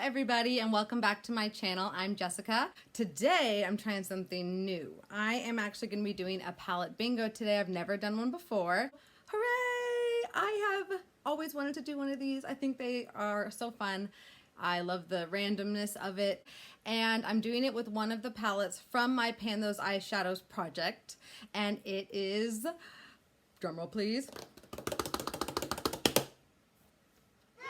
everybody, and welcome back to my channel. I'm Jessica. Today I'm trying something new. I am actually going to be doing a palette bingo today. I've never done one before. Hooray! I have always wanted to do one of these. I think they are so fun. I love the randomness of it, and I'm doing it with one of the palettes from my Pan Those Eyeshadows project, and it is, drumroll please,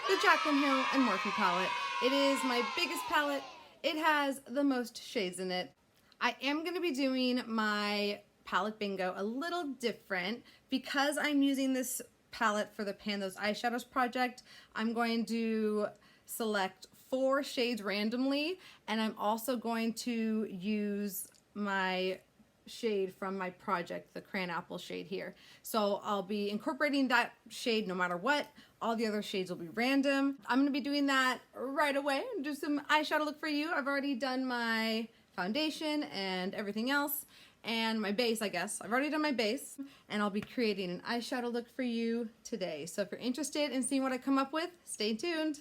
the Jaclyn Hill Morphe palette. It is my biggest palette. It has the most shades in it. I am going to be doing my palette bingo a little different because I'm using this palette for the Pan Those Eyeshadows project. I'm going to select 4 shades randomly, and I'm also going to use my shade from my project, the Crayon Apple shade here. So I'll be incorporating that shade no matter what. All the other shades will be random. I'm going to be doing that right away and do some eyeshadow look for you. I've already done my foundation and everything else, and my base, I guess. I've already done my base, and I'll be creating an eyeshadow look for you today. So if you're interested in seeing what I come up with, stay tuned.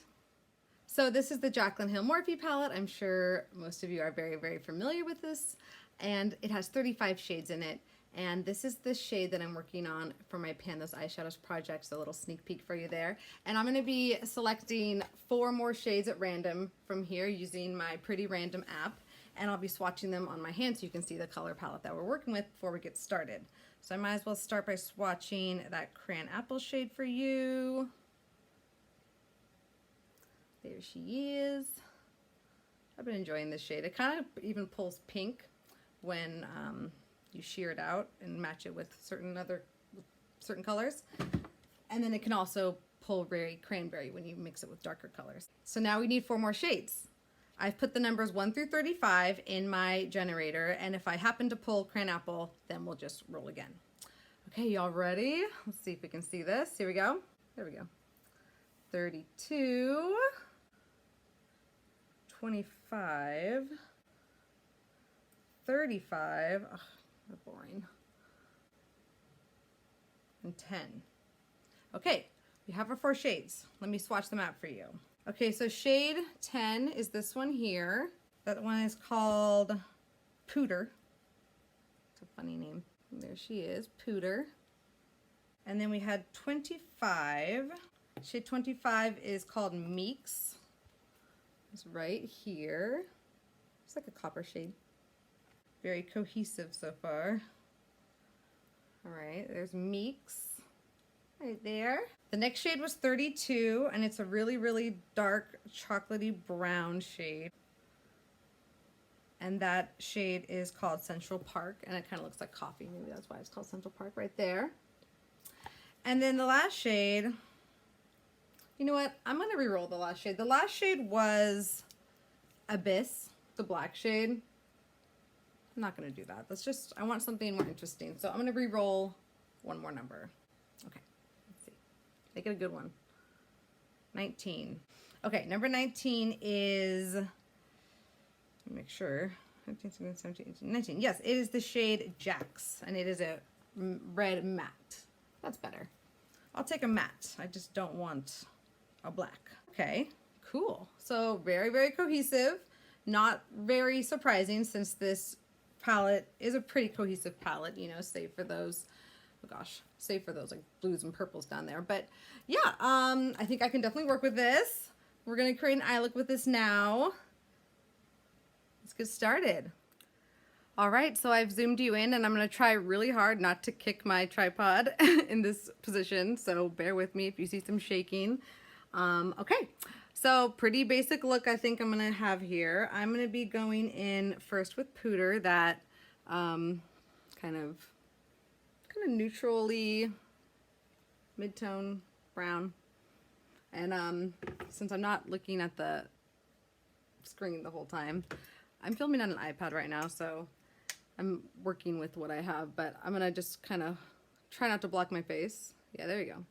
So this is the Jaclyn Hill Morphe palette. I'm sure most of you are very, very familiar with this, and it has 35 shades in it. And this is the shade that I'm working on for my Pan Those Eyeshadows project, so a little sneak peek for you there. And I'm going to be selecting 4 more shades at random from here using my Pretty Random app, and I'll be swatching them on my hand so you can see the color palette that we're working with before we get started. So I might as well start by swatching that Crayon Apple shade for you. There she is. I've been enjoying this shade. It kind of even pulls pink when you shear it out and match it with certain colors. And then it can also pull very cranberry when you mix it with darker colors. So now we need 4 more shades. I've put the numbers 1 through 35 in my generator, and if I happen to pull Crayon Apple, then we'll just roll again. Okay, y'all ready? Let's see if we can see this. Here we go. There we go. 32, 25, 35, ugh, they're boring, and 10. Okay, we have our 4 shades. Let me swatch them out for you. Okay, so shade 10 is this one here. That one is called Pooter. It's a funny name. There she is, Pooter. And then we had 25. Shade 25 is called Meeks. It's right here. It's like a copper shade. Very cohesive so far. All right, there's Meeks right there. The next shade was 32, and it's a really, really dark chocolatey brown shade. And that shade is called Central Park, and it kind of looks like coffee. Maybe that's why it's called Central Park right there. And then the last shade, you know what? I'm going to re-roll the last shade. The last shade was Abyss, the black shade. I'm not going to do that. That's just, I want something more interesting. So I'm going to re-roll one more number. Okay, let's see. Make it a good one. 19. Okay, number 19 is, let me make sure, 19, 17, 18, 19. Yes, it is the shade Jax, and it is a red matte. That's better. I'll take a matte. I just don't want a black. Okay, cool. So very, very cohesive. Not very surprising since this palette is a pretty cohesive palette, you know, save for those, oh gosh, save for those like blues and purples down there. But yeah, I think I can definitely work with this. We're gonna create an eye look with this now. Let's get started. All right, so I've zoomed you in, and I'm gonna try really hard not to kick my tripod in this position, so bear with me if you see some shaking. Okay, so pretty basic look I think I'm gonna have here. I'm gonna be going in first with Pooter, that kind of neutrally mid-tone brown. And since I'm not looking at the screen the whole time, I'm filming on an iPad right now, so I'm working with what I have, but I'm gonna just kind of try not to block my face. Yeah, there you go.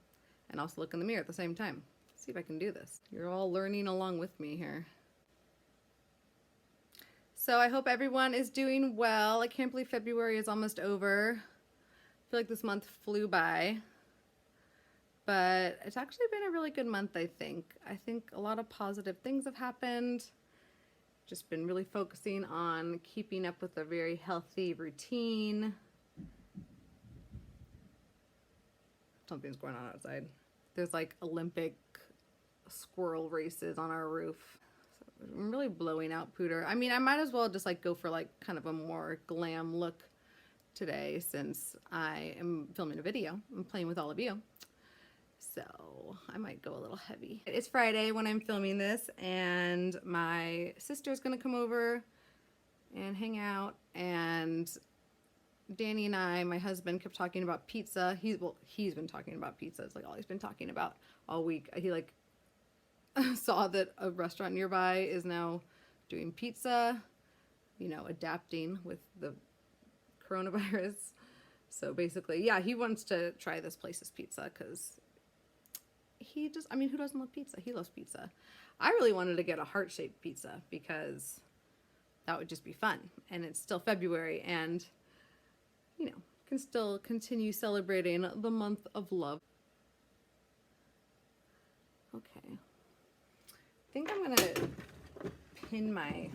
And also look in the mirror at the same time. See if I can do this. You're all learning along with me here. So I hope everyone is doing well. I can't believe February is almost over. I feel like this month flew by. but it's actually been a really good month, I think. I think a lot of positive things have happened. Just been really focusing on keeping up with a very healthy routine. Something's going on outside. There's like Olympic squirrel races on our roof. So I'm really blowing out Pooter. I mean, I might as well just like go for like kind of a more glam look today since I am filming a video. I'm playing with all of you. So I might go a little heavy. It's Friday when I'm filming this, and my sister's gonna come over and hang out, and Danny and I, my husband, kept talking about pizza. He's been talking about pizza. It's like all he's been talking about all week. He like saw that a restaurant nearby is now doing pizza, you know, adapting with the coronavirus. So basically, yeah, he wants to try this place's pizza because he just, I mean, who doesn't love pizza? He loves pizza. I really wanted to get a heart-shaped pizza because that would just be fun. And it's still February, and, you know, can still continue celebrating the month of love. Okay. I think I'm gonna pin my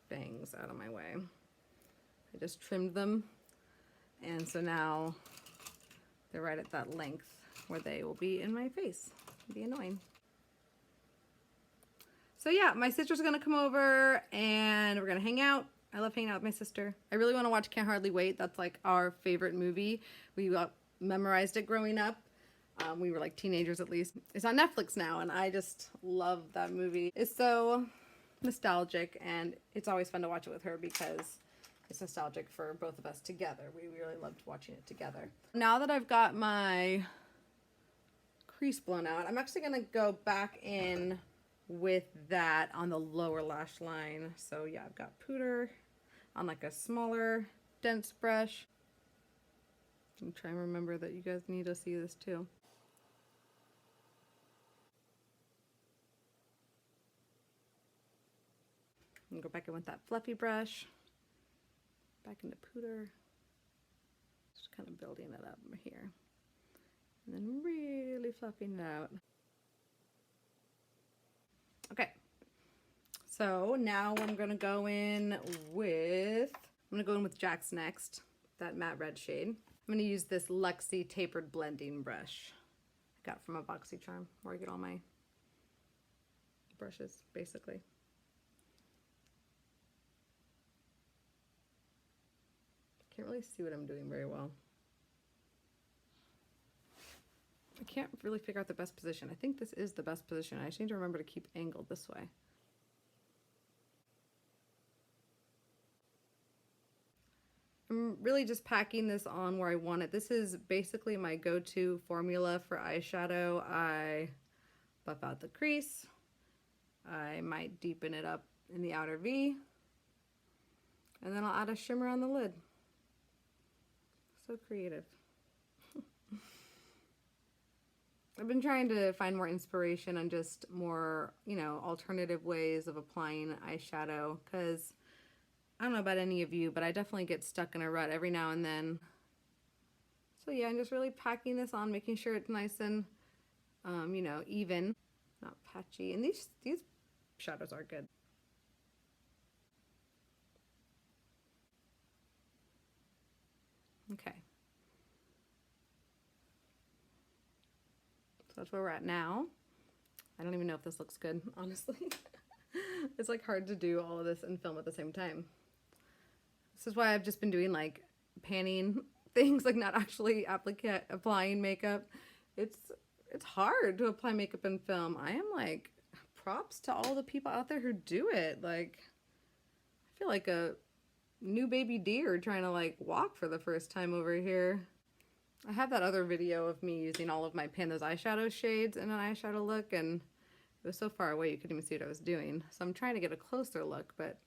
bangs out of my way. I just trimmed them, and so now they're right at that length where they will be in my face. It'll be annoying. So yeah, my sister's gonna come over and we're gonna hang out. I love hanging out with my sister. I really want to watch Can't Hardly Wait. That's like our favorite movie. We memorized it growing up. We were like teenagers at least. It's on Netflix now, and I just love that movie. It's so nostalgic, and it's always fun to watch it with her because it's nostalgic for both of us together. We really loved watching it together. Now that I've got my crease blown out, I'm actually gonna go back in with that on the lower lash line. So yeah, I've got Pooter on like a smaller, dense brush. I'm trying to remember that you guys need to see this too. And go back in with that fluffy brush. Back into Pooter. Just kind of building it up here. And then really fluffing it out. Okay. So now I'm going to go in with, Jack's next, that matte red shade. I'm going to use this Luxie tapered blending brush I got from a BoxyCharm, where I get all my brushes, basically. Can't really see what I'm doing very well. I can't really figure out the best position. I think this is the best position. I just need to remember to keep angled this way. I'm really just packing this on where I want it. This is basically my go-to formula for eyeshadow. I buff out the crease. I might deepen it up in the outer V. And then I'll add a shimmer on the lid. So creative. I've been trying to find more inspiration on just more, you know, alternative ways of applying eyeshadow, because I don't know about any of you, but I definitely get stuck in a rut every now and then. So yeah, I'm just really packing this on, making sure it's nice and, you know, even, not patchy. And these shadows are good. Okay. So that's where we're at now. I don't even know if this looks good, honestly. It's like hard to do all of this and film at the same time. This is why I've just been doing like panning things, like not actually applying makeup. It's hard to apply makeup and film. I am like, props to all the people out there who do it. Like, I feel like a new baby deer trying to like walk for the first time over here. I have that other video of me using all of my those eyeshadow shades in an eyeshadow look, and it was so far away you couldn't even see what I was doing. So I'm trying to get a closer look, but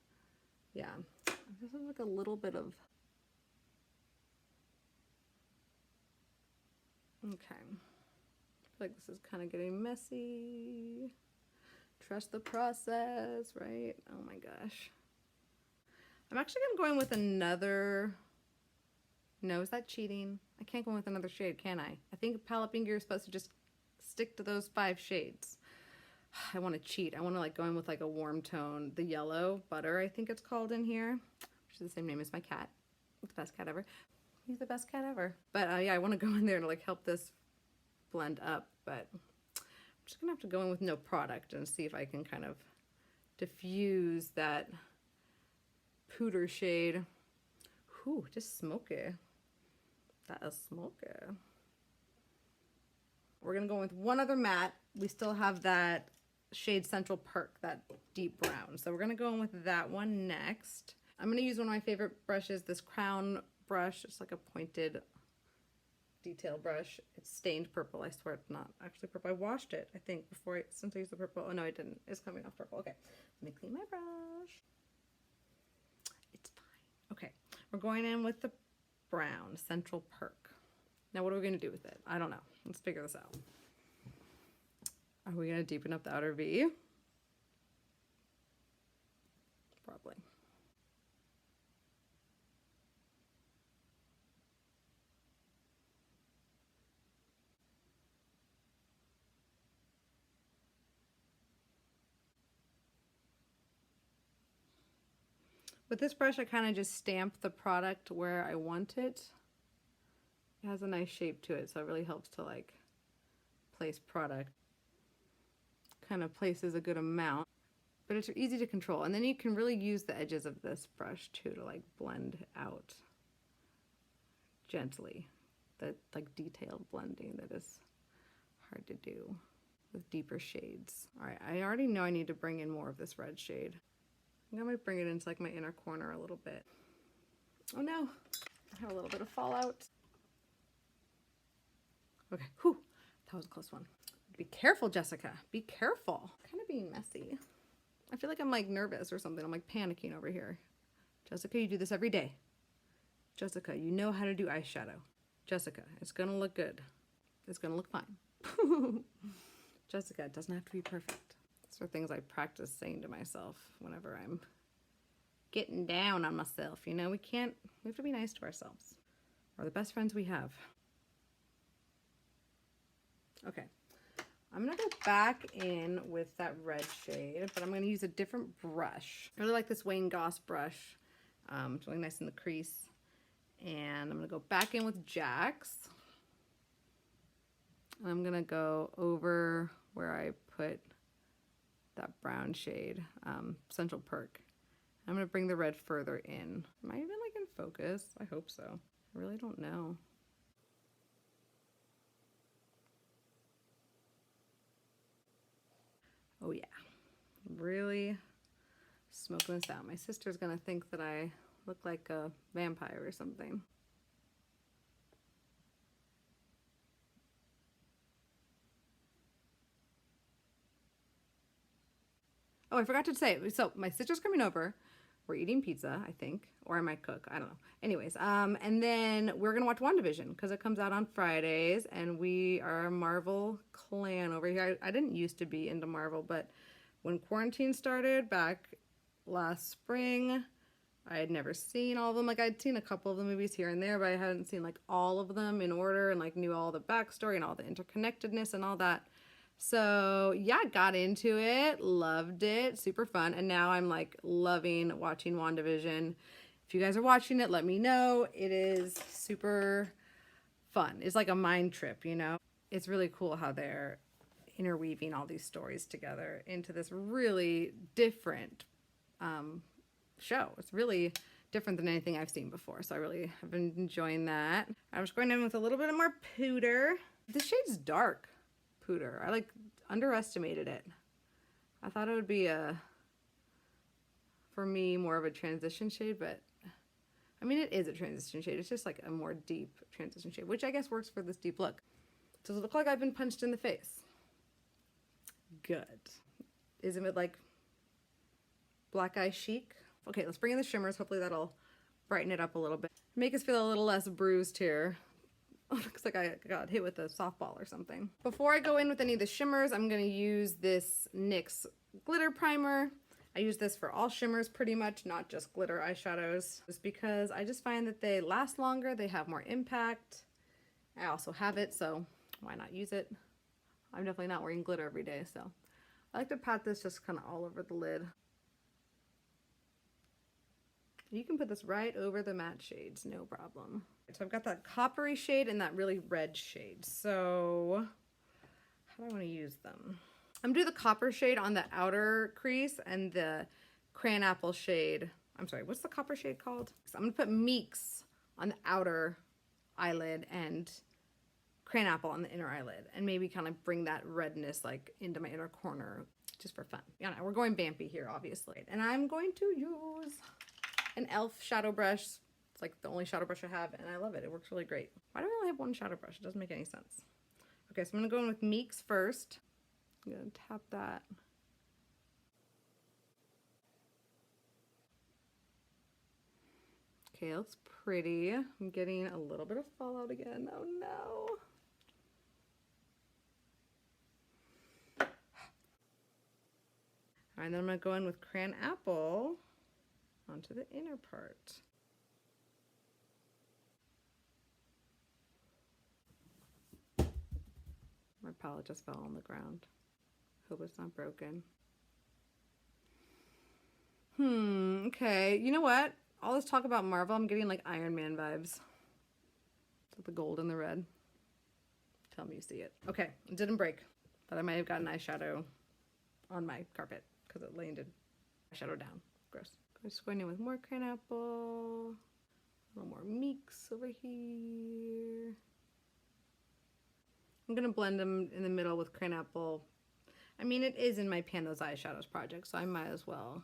yeah, this is like a little bit of, okay. I feel like this is kind of getting messy. Trust the process, right? Oh my gosh. I'm actually gonna go in with another, no, is that cheating? I can't go in with another shade, can I? I think palette being gear is supposed to just stick to those 5 shades. I want to cheat. I want to like go in with like a warm tone. The yellow butter, I think it's called in here, which is the same name as my cat. The best cat ever. He's the best cat ever. But yeah, I want to go in there to like help this blend up, but I'm just gonna have to go in with no product and see if I can kind of diffuse that pooter shade. Whew, just smoky. That is smoky. We're gonna go with one other matte. We still have that shade Central Perk, that deep brown. So we're gonna go in with that one next. I'm gonna use one of my favorite brushes, this Crown brush. It's like a pointed detail brush. It's stained purple. I swear it's not actually purple. I washed it, I think, since I used the purple. Oh no, I didn't. It's coming off purple. Okay, let me clean my brush. It's fine. Okay, we're going in with the brown Central Perk. Now what are we gonna do with it? I don't know. Let's figure this out. Are we gonna deepen up the outer V? Probably. With this brush, I kind of just stamp the product where I want it. It has a nice shape to it, so it really helps to like place product. Kind of places a good amount, but it's easy to control. And then you can really use the edges of this brush too to like blend out gently. That like detailed blending that is hard to do with deeper shades. All right, I already know I need to bring in more of this red shade. I think I might bring it into like my inner corner a little bit. Oh no, I have a little bit of fallout. Okay, whew, that was a close one. Be careful, Jessica, be careful. I'm kind of being messy. I feel like I'm like nervous or something. I'm like panicking over here. Jessica, you do this every day. Jessica, you know how to do eyeshadow. Jessica, it's gonna look good. It's gonna look fine. Jessica, it doesn't have to be perfect. These are things I practice saying to myself whenever I'm getting down on myself. You know, we have to be nice to ourselves. We're the best friends we have. Okay, I'm gonna go back in with that red shade, but I'm gonna use a different brush. I really like this Wayne Goss brush. It's really nice in the crease. And I'm gonna go back in with Jack's. And I'm gonna go over where I put that brown shade, Central Perk. I'm gonna bring the red further in. Am I even like in focus? I hope so. I really don't know. Oh yeah, really smoking this out. My sister's gonna think that I look like a vampire or something. Oh, I forgot to say, so my sister's coming over. We're eating pizza, I think, or I might cook, I don't know. Anyways, and then we're gonna watch WandaVision because it comes out on Fridays, and we are a Marvel clan over here. I didn't used to be into Marvel, but when quarantine started back last spring, I had never seen all of them. Like I'd seen a couple of the movies here and there, but I hadn't seen like all of them in order and like knew all the backstory and all the interconnectedness and all that. So yeah, got into it, loved it, super fun. And now I'm like loving watching WandaVision. If you guys are watching it, let me know. It is super fun. It's like a mind trip, you know? It's really cool how they're interweaving all these stories together into this really different show. It's really different than anything I've seen before. So I really have been enjoying that. I'm just going in with a little bit more pooter. This shade's dark. Pooter. I like underestimated it. I thought it would be for me more of a transition shade, but I mean it is a transition shade. It's just like a more deep transition shade, which I guess works for this deep look. Does it look like I've been punched in the face? Good. Isn't it like black eye chic? Okay, let's bring in the shimmers. Hopefully that'll brighten it up a little bit. Make us feel a little less bruised here. Looks like I got hit with a softball or something. Before I go in with any of the shimmers, I'm going to use this NYX glitter primer. I use this for all shimmers pretty much, not just glitter eyeshadows. Just because I just find that they last longer, they have more impact, I also have it, so why not use it? I'm definitely not wearing glitter every day, so I like to pat this just kind of all over the lid. You can put this right over the matte shades, no problem. So I've got that coppery shade and that really red shade. So how do I want to use them? I'm gonna do the copper shade on the outer crease and the crayon apple shade. I'm sorry, what's the copper shade called? So I'm gonna put Meeks on the outer eyelid and crayon apple on the inner eyelid, and maybe kind of bring that redness like into my inner corner just for fun. Yeah, we're going vampy here, obviously. And I'm going to use an e.l.f. shadow brush. It's like the only shadow brush I have, and I love it. It works really great. Why do I only have one shadow brush? It doesn't make any sense. Okay, so I'm gonna go in with Meeks first. I'm gonna tap that. Okay, it looks pretty. I'm getting a little bit of fallout again. Oh no. All right, then I'm gonna go in with crayon apple onto the inner part. My palette just fell on the ground. Hope it's not broken. Okay. You know what? All this talk about Marvel, I'm getting like Iron Man vibes. With the gold and the red. Tell me you see it. Okay, it didn't break, but I might have gotten eyeshadow on my carpet because it landed eyeshadow down. Gross. I'm just going in with more crayon apple. A little more Meeks over here. I'm gonna blend them in the middle with crayon apple. I mean, it is in my Pan Those Eyeshadows project, so I might as well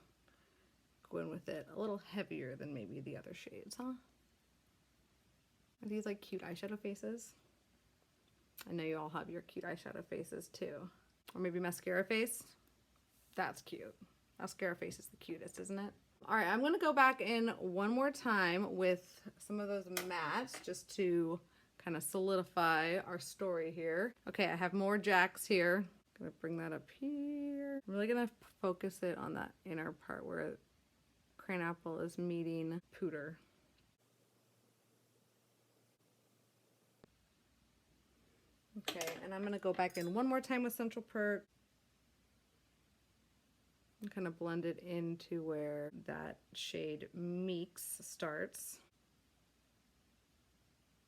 go in with it a little heavier than maybe the other shades, huh? Are these like cute eyeshadow faces? I know you all have your cute eyeshadow faces too. Or maybe mascara face. That's cute. Mascara face is the cutest, isn't it? All right, I'm gonna go back in one more time with some of those mattes just to kind of solidify our story here. Okay, I have more Jacks here. Gonna bring that up here. I'm really gonna focus it on that inner part where crayon apple is meeting Pooter. Okay, and I'm gonna go back in one more time with Central Perk and kind of blend it into where that shade Meeks starts.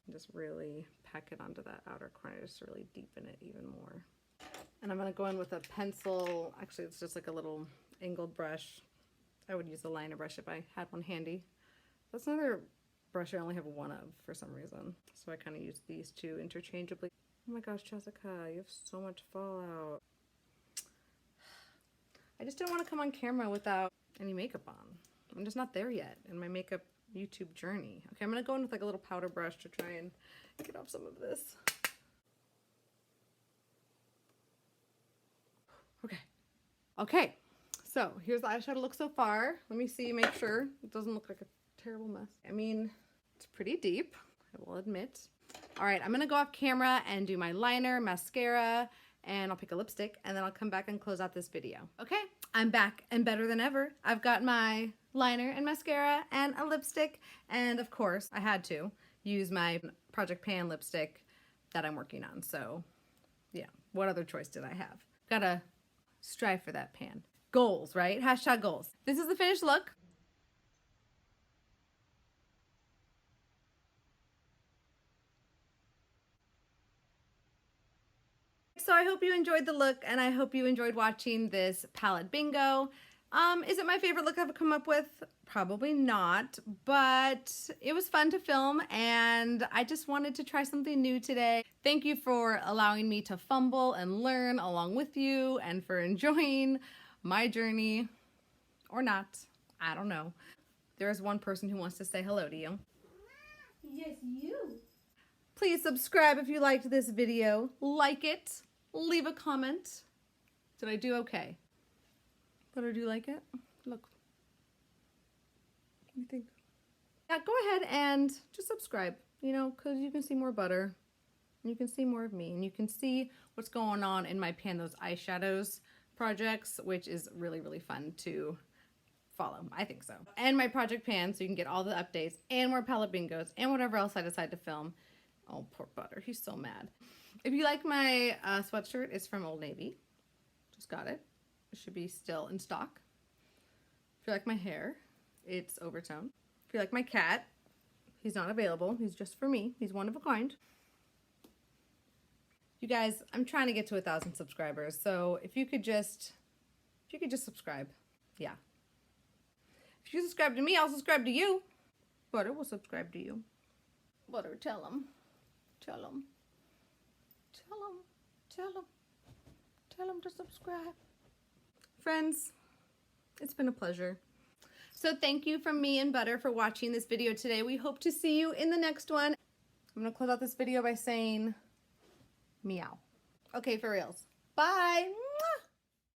And just really pack it onto that outer corner, just to really deepen it even more. And I'm gonna go in with a pencil. Actually, it's just like a little angled brush. I would use a liner brush if I had one handy. That's another brush I only have one of for some reason. So I kind of use these two interchangeably. Oh my gosh, Jessica, you have so much fallout. I just didn't want to come on camera without any makeup on. I'm just not there yet in my makeup YouTube journey. Okay, I'm gonna go in with like a little powder brush to try and get off some of this. Okay, so here's the eyeshadow look so far. Let me see, make sure it doesn't look like a terrible mess. I mean, it's pretty deep, I will admit. All right, I'm gonna go off camera and do my liner, mascara, and I'll pick a lipstick, and then I'll come back and close out this video. Okay, I'm back and better than ever. I've got my liner and mascara and a lipstick, and of course, I had to use my Project Pan lipstick that I'm working on. So yeah, what other choice did I have? Gotta strive for that pan. Goals, right? Hashtag goals. This is the finished look. So I hope you enjoyed the look, and I hope you enjoyed watching this palette bingo. Is it my favorite look I've come up with? Probably not, but it was fun to film, and I just wanted to try something new today. Thank you for allowing me to fumble and learn along with you, and for enjoying my journey, or not. I don't know. There is one person who wants to say hello to you. Yes, you. Please subscribe if you liked this video. Like it. Leave a comment. Did I do okay? Did I do like it? Look. What do you think? Yeah, go ahead and just subscribe, you know, because you can see more butter. And you can see more of me. And you can see what's going on in my Pan Those Eyeshadows projects, which is really, really fun to follow. I think so. And my Project Pan, so you can get all the updates and more palette bingos and whatever else I decide to film. Oh, poor Butter. He's so mad. If you like my sweatshirt, it's from Old Navy. Just got it. It should be still in stock. If you like my hair, it's Overtone. If you like my cat, he's not available. He's just for me. He's one of a kind. You guys, I'm trying to get to 1,000 subscribers. So if you could just subscribe. Yeah. If you subscribe to me, I'll subscribe to you. Butter will subscribe to you. Butter, tell him. Tell him. Tell him. Tell him. Tell him to subscribe. Friends, it's been a pleasure. So thank you from me and Butter for watching this video today. We hope to see you in the next one. I'm going to close out this video by saying meow. Okay, for reals. Bye.